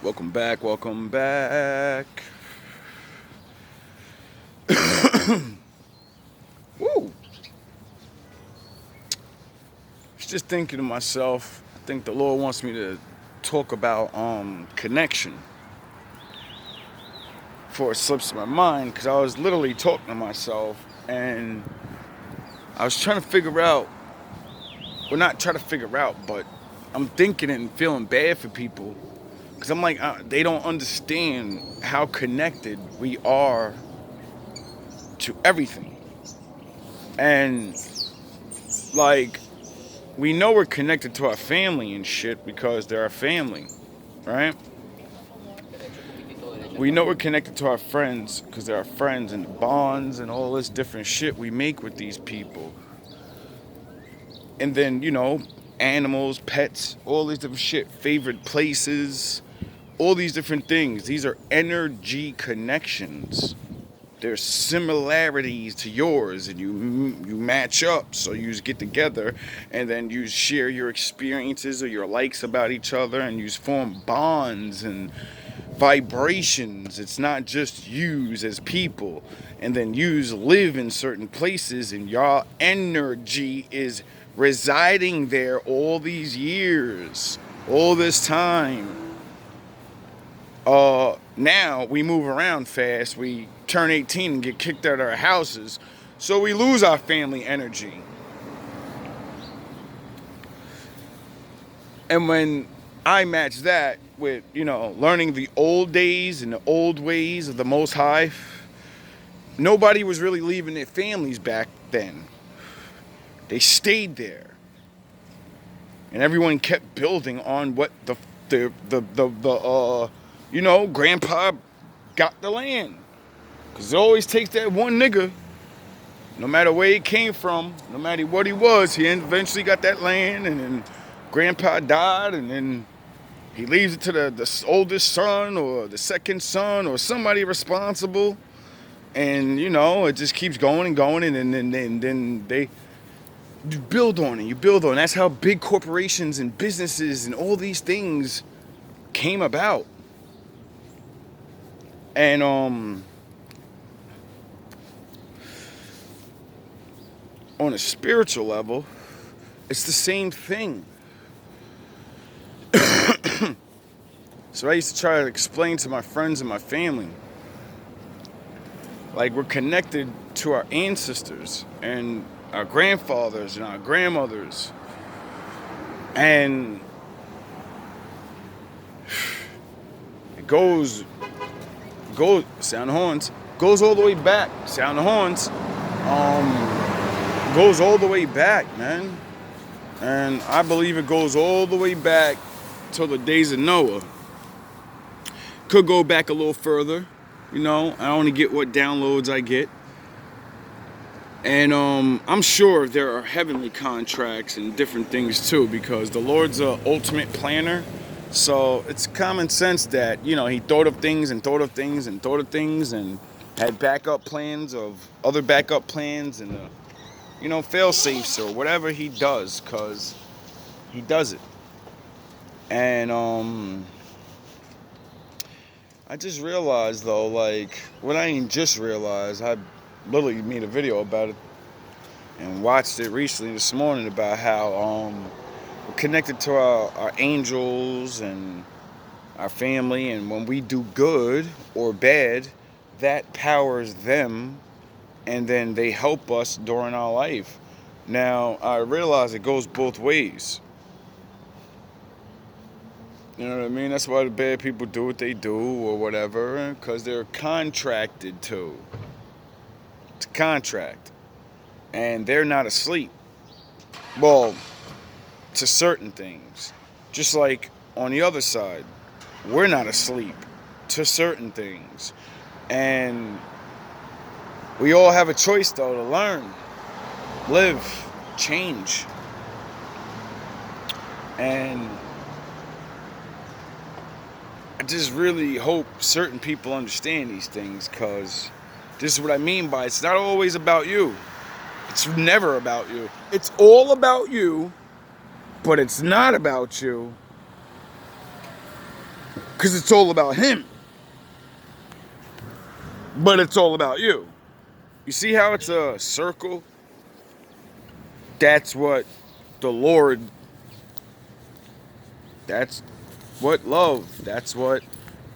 Welcome back, welcome back. Woo! I was just thinking to myself, I think the Lord wants me to talk about connection before it slips my mind, because I was literally talking to myself and I was trying to figure out, well, not try to figure out, but I'm thinking and feeling bad for people because I'm like, they don't understand how connected we are to everything. And like, we know we're connected to our family and shit because they're our family, right? We know we're connected to our friends because they're our friends, and the bonds and all this different shit we make with these people. And then, animals, pets, all these different shit, favorite places, all these different things. These are energy connections. There's similarities to yours, and you match up, so you get together and then you share your experiences or your likes about each other, and you form bonds and vibrations. It's not just yous as people, and then yous live in certain places and your energy is residing there all these years, all this time. Now we move around fast. We turn 18 and get kicked out of our houses, so we lose our family energy. And when I match that with, learning the old days and the old ways of the Most High, nobody was really leaving their families back then. They stayed there, and everyone kept building on what Grandpa got the land. Cause it always takes that one nigga, no matter where he came from, no matter what he was, he eventually got that land, and then Grandpa died, and then he leaves it to the oldest son or the second son or somebody responsible, and it just keeps going and going, and then they you build on it, you build on it. That's how big corporations and businesses and all these things came about. And on a spiritual level, it's the same thing. So I used to try to explain to my friends and my family, like, we're connected to our ancestors and our grandfathers and our grandmothers, and it goes sound the horns, goes all the way back. Sound the horns. Goes all the way back, man. And I believe it goes all the way back till the days of Noah. Could go back a little further, I only get what downloads I get. And I'm sure there are heavenly contracts and different things too, because the Lord's a ultimate planner. So it's common sense that, he thought of things and thought of things and thought of things and had backup plans of other backup plans and, fail safes or whatever he does, because he does it. And I just realized, though, like, what I ain't just realized, I literally made a video about it and watched it recently this morning about how we're connected to our angels and our family, and when we do good or bad, that powers them, and then they help us during our life. Now, I realize it goes both ways. You know what I mean? That's why the bad people do what they do or whatever, because they're contracted to. It's a contract. And they're not asleep. Well, to certain things. Just like on the other side, we're not asleep to certain things. And we all have a choice, though, to learn, live, change. And I just really hope certain people understand these things, because this is what I mean by it's not always about you. It's never about you. It's all about you, but it's not about you. Because it's all about him. But it's all about you. You see how it's a circle? That's what the Lord, that's what love, that's what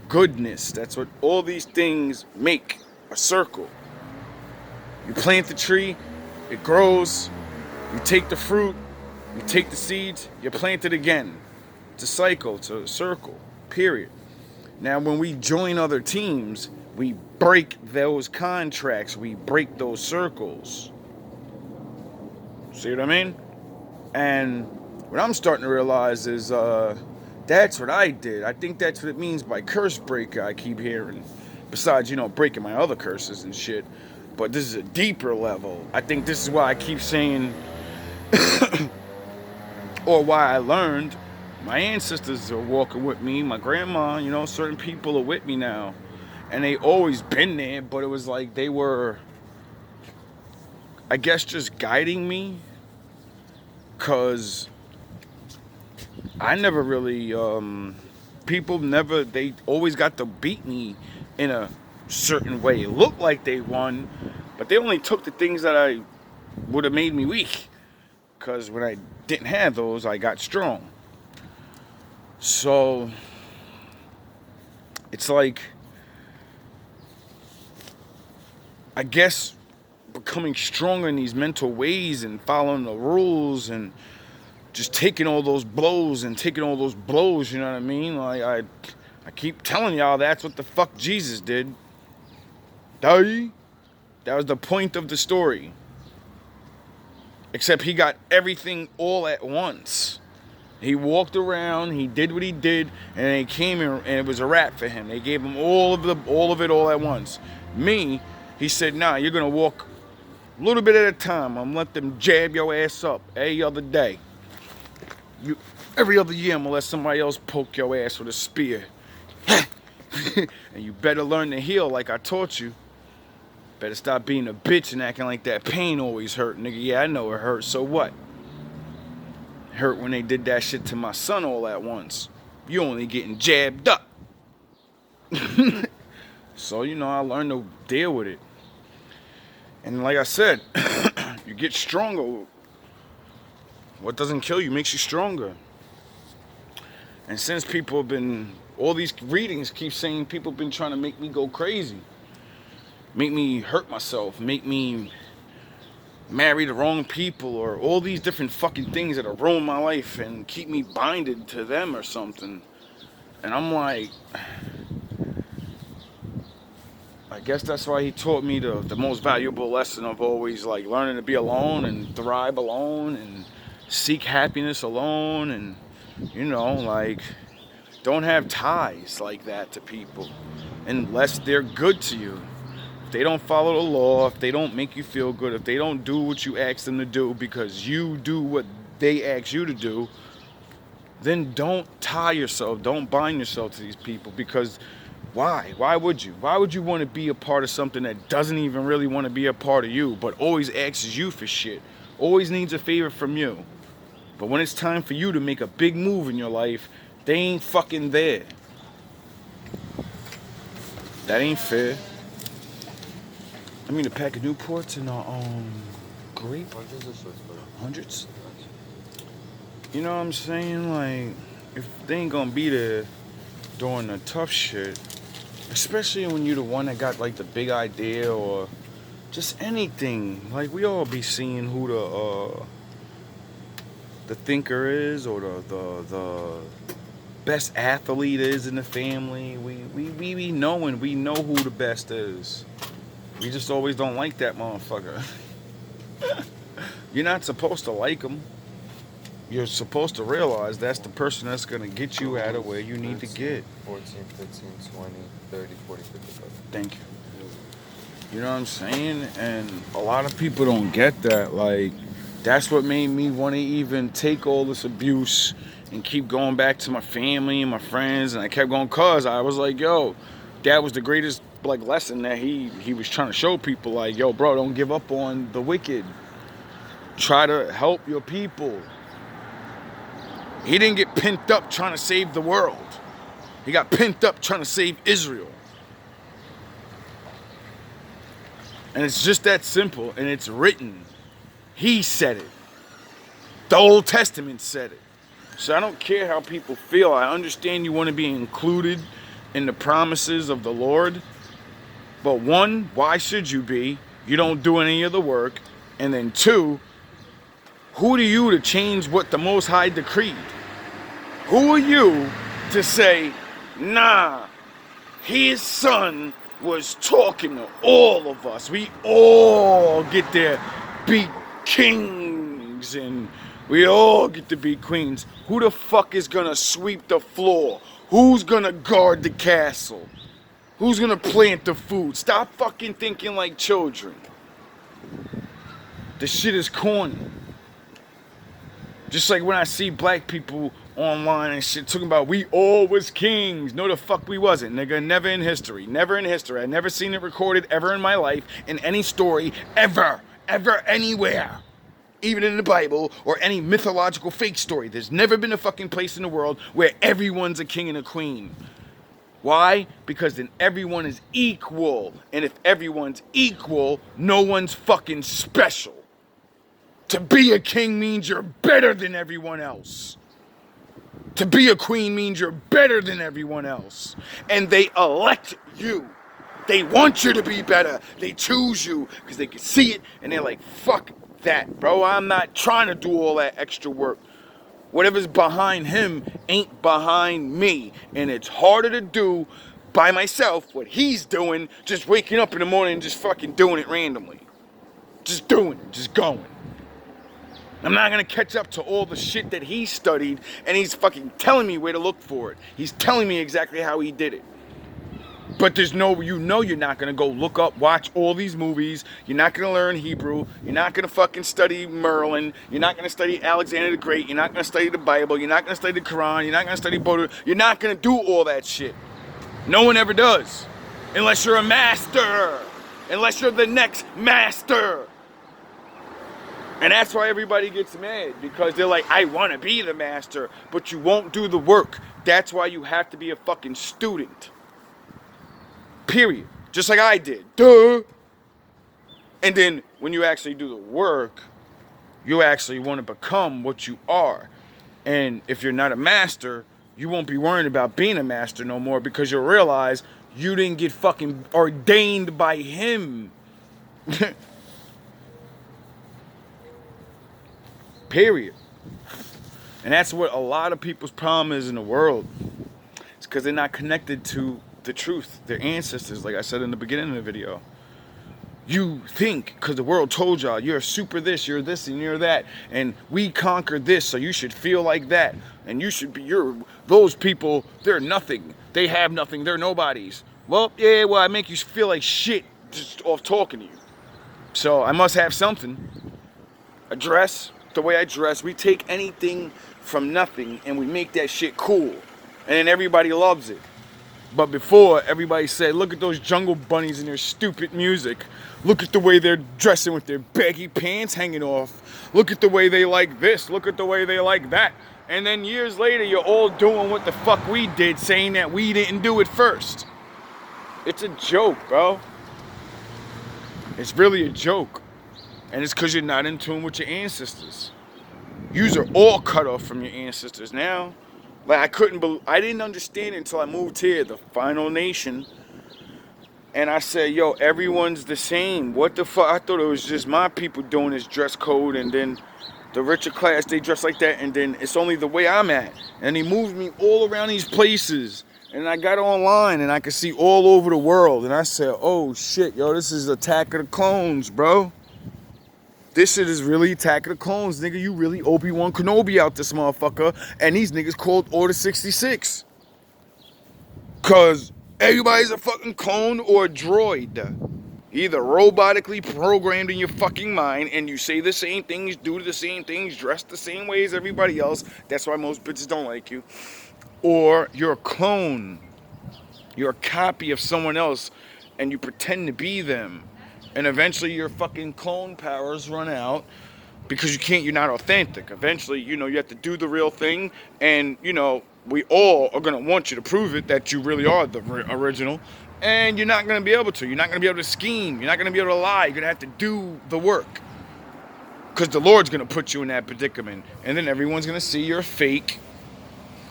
goodness, that's what all these things make a circle. You plant the tree, it grows, you take the fruit, you take the seeds, you plant it again. It's a cycle, it's a circle, period. Now, when we join other teams, we break those contracts, we break those circles. See what I mean? And what I'm starting to realize is that's what I did. I think that's what it means by curse breaker, I keep hearing. Besides, breaking my other curses and shit. But this is a deeper level. I think this is why I keep saying, or why I learned, my ancestors are walking with me, my grandma, certain people are with me now. And they always been there, but it was like they were, I guess, just guiding me. Because I never really, they always got to beat me in a certain way. It looked like they won, but they only took the things that I would have made me weak. Because when I didn't have those, I got strong. So, it's like, I guess, becoming stronger in these mental ways and following the rules and just taking all those blows, you know what I mean? Like, I keep telling y'all that's what the fuck Jesus did. Die. That was the point of the story. Except he got everything all at once. He walked around, he did what he did, and then he came in, and it was a wrap for him. They gave him all of it all at once. Me, he said, nah, you're gonna walk a little bit at a time. I'm gonna let them jab your ass up every other day. Every other year, I'm gonna let somebody else poke your ass with a spear. And you better learn to heal like I taught you. Better stop being a bitch and acting like that pain always hurt, nigga. Yeah, I know it hurt, so what? It hurt when they did that shit to my son all at once. You only getting jabbed up. So, I learned to deal with it. And like I said, you get stronger. What doesn't kill you makes you stronger. And since people have been, all these readings keep saying people have been trying to make me go crazy. Make me hurt myself. Make me marry the wrong people. Or all these different fucking things that have ruined my life and keep me binded to them or something. And I'm like, I guess that's why he taught me the most valuable lesson of always like learning to be alone and thrive alone and seek happiness alone and, like, don't have ties like that to people unless they're good to you. If they don't follow the law, if they don't make you feel good, if they don't do what you ask them to do because you do what they ask you to do, then don't tie yourself, don't bind yourself to these people because why? Why would you? Why would you want to be a part of something that doesn't even really want to be a part of you, but always asks you for shit, always needs a favor from you? But when it's time for you to make a big move in your life, they ain't fucking there. That ain't fair. I mean, a pack of Newports and grape. Hundreds? You know what I'm saying? Like, if they ain't gonna be there doing the tough shit, especially when you're the one that got like the big idea or just anything. Like, we all be seeing who the thinker is or the best athlete is in the family. We be knowing, we know who the best is. We just always don't like that motherfucker. You're not supposed to like him. You're supposed to realize that's the person that's going to get you out of where you need to get. 14, 15, 20, 30, 40, 50. Thank you. You know what I'm saying? And a lot of people don't get that. Like, that's what made me want to even take all this abuse and keep going back to my family and my friends. And I kept going because I was like, yo, that was the greatest like lesson that he was trying to show people. Like, yo, bro, don't give up on the wicked. Try to help your people. He didn't get pent up trying to save the world. He got pent up trying to save Israel. And it's just that simple, and it's written. He said it. The Old Testament said it. So I don't care how people feel. I understand you want to be included in the promises of the Lord. But one, why should you be? You don't do any of the work. And then two, who are you to change what the Most High decreed? Who are you to say, nah, his son was talking to all of us. We all get to be kings and we all get to be queens. Who the fuck is gonna sweep the floor? Who's gonna guard the castle? Who's gonna plant the food? Stop fucking thinking like children. This shit is corny. Just like when I see black people online and shit talking about we all was kings. No, the fuck we wasn't, nigga. Never in history. Never in history. I never seen it recorded ever in my life in any story ever anywhere. Even in the Bible or any mythological fake story. There's never been a fucking place in the world where everyone's a king and a queen. Why? Because then everyone is equal. And if everyone's equal, no one's fucking special. To be a king means you're better than everyone else. To be a queen means you're better than everyone else. And they elect you. They want you to be better. They choose you because they can see it and they're like, fuck that, bro. I'm not trying to do all that extra work. Whatever's behind him ain't behind me. And it's harder to do by myself what he's doing, just waking up in the morning and just fucking doing it randomly. Just doing it, just going. I'm not gonna catch up to all the shit that he studied and he's fucking telling me where to look for it. He's telling me exactly how he did it. But there's no, you know you're not gonna go look up, watch all these movies. You're not gonna learn Hebrew. You're not gonna fucking study Merlin. You're not gonna study Alexander the Great. You're not gonna study the Bible. You're not gonna study the Quran. You're not gonna study Buddha. You're not gonna do all that shit. No one ever does. Unless you're a master. Unless you're the next master. And that's why everybody gets mad, because they're like, I want to be the master, but you won't do the work. That's why you have to be a fucking student. Period. Just like I did. Duh. And then when you actually do the work, you actually want to become what you are. And if you're not a master, you won't be worrying about being a master no more, because you'll realize you didn't get fucking ordained by him. Period. And that's what a lot of people's problem is in the world. It's because they're not connected to the truth, their ancestors, like I said in the beginning of the video. You think, because the world told y'all, you're super this, you're this, and you're that, and we conquered this, so you should feel like that, and you should be, those people, they're nothing. They have nothing, they're nobodies. Well, yeah, well, I make you feel like shit just off talking to you. So I must have something. A dress. The way I dress, we take anything from nothing and we make that shit cool, and then everybody loves it. But before, everybody said, look at those Jungle Bunnies and their stupid music. Look at the way they're dressing with their baggy pants hanging off. Look at the way they like this. Look at the way they like that. And then years later, you're all doing what the fuck we did, saying that we didn't do it first. It's a joke, bro. It's really a joke. And it's because you're not in tune with your ancestors. Yous are all cut off from your ancestors now. Like, I didn't understand it until I moved here, the final nation. And I said, yo, everyone's the same. What the fuck? I thought it was just my people doing this dress code, and then the richer class, they dress like that, and then it's only the way I'm at. And he moved me all around these places. And I got online, and I could see all over the world. And I said, oh, shit, yo, this is Attack of the Clones, bro. This shit is really Attack of the Clones, nigga. You really Obi-Wan Kenobi out this motherfucker. And these niggas called Order 66. Cause everybody's a fucking clone or a droid. Either robotically programmed in your fucking mind and you say the same things, do the same things, dress the same way as everybody else. That's why most bitches don't like you. Or you're a clone. You're a copy of someone else and you pretend to be them. And eventually your fucking clone powers run out because you're not authentic. Eventually, you have to do the real thing and, we all are going to want you to prove it that you really are the original. And you're not going to be able to. You're not going to be able to scheme. You're not going to be able to lie. You're going to have to do the work. Because the Lord's going to put you in that predicament. And then everyone's going to see you're fake.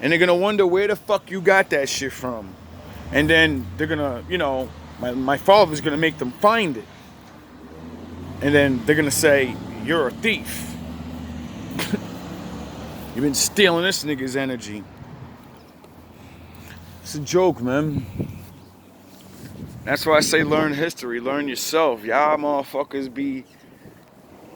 And they're going to wonder where the fuck you got that shit from. And then they're going to, you know, my father's going to make them find it. And then they're going to say, you're a thief. You've been stealing this nigga's energy. It's a joke, man. That's why I say learn history, learn yourself. Y'all motherfuckers be,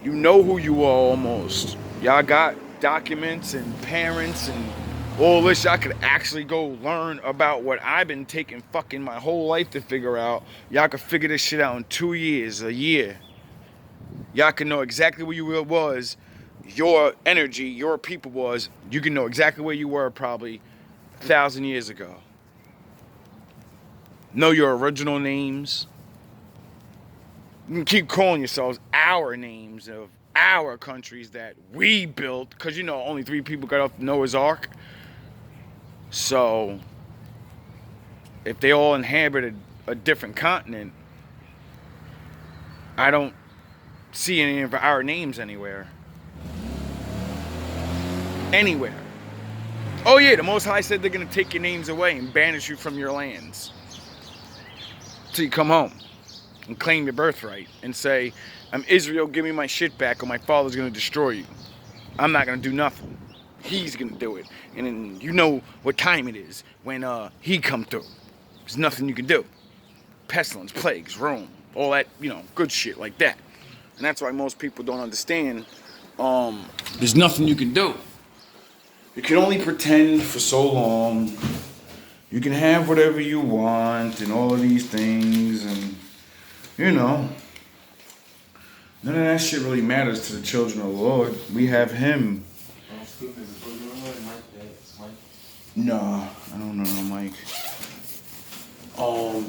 you know who you are almost. Y'all got documents and parents and all this. Y'all could actually go learn about what I've been taking fucking my whole life to figure out. Y'all could figure this shit out in 2 years, a year. Y'all can know exactly where you was, your energy, your people was. You can know exactly where you were probably 1,000 years ago. Know your original names. You can keep calling yourselves our names of our countries that we built, because you know only 3 people got off Noah's Ark. So if they all inhabited a different continent, I don't see any of our names anywhere. Anywhere. Oh yeah, the Most High said they're going to take your names away and banish you from your lands. So you come home and claim your birthright and say, I'm Israel, give me my shit back or my father's going to destroy you. I'm not going to do nothing. He's going to do it. And then you know what time it is when he come through. There's nothing you can do. Pestilence, plagues, Rome, all that, you know, good shit like that. And that's why most people don't understand. There's nothing you can do. You can only pretend for so long. You can have whatever you want and all of these things, and you know, none of that shit really matters to the children of the Lord. We have Him. No, I don't know no Mike.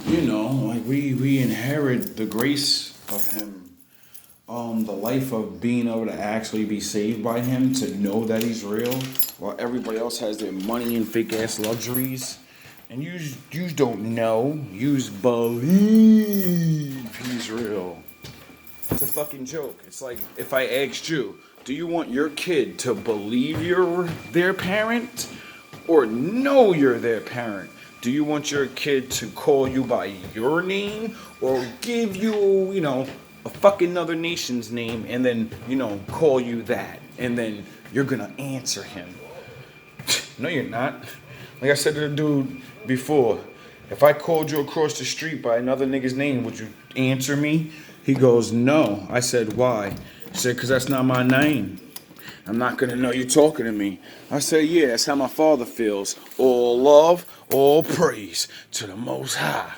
You know, like we inherit the grace of Him. The life of being able to actually be saved by Him, to know that He's real, while everybody else has their money and fake ass luxuries. And you don't know, you believe He's real. It's a fucking joke. It's like if I asked you, do you want your kid to believe you're their parent or know you're their parent? Do you want your kid to call you by your name or give you, you know, a fucking other nation's name and then, you know, call you that? And then you're gonna answer him. No, you're not. Like I said to the dude before, if I called you across the street by another nigga's name, would you answer me? He goes, no. I said, why? He said, because that's not my name. I'm not going to know you talking to me. I said, yeah, that's how my father feels. All love, all praise to the Most High.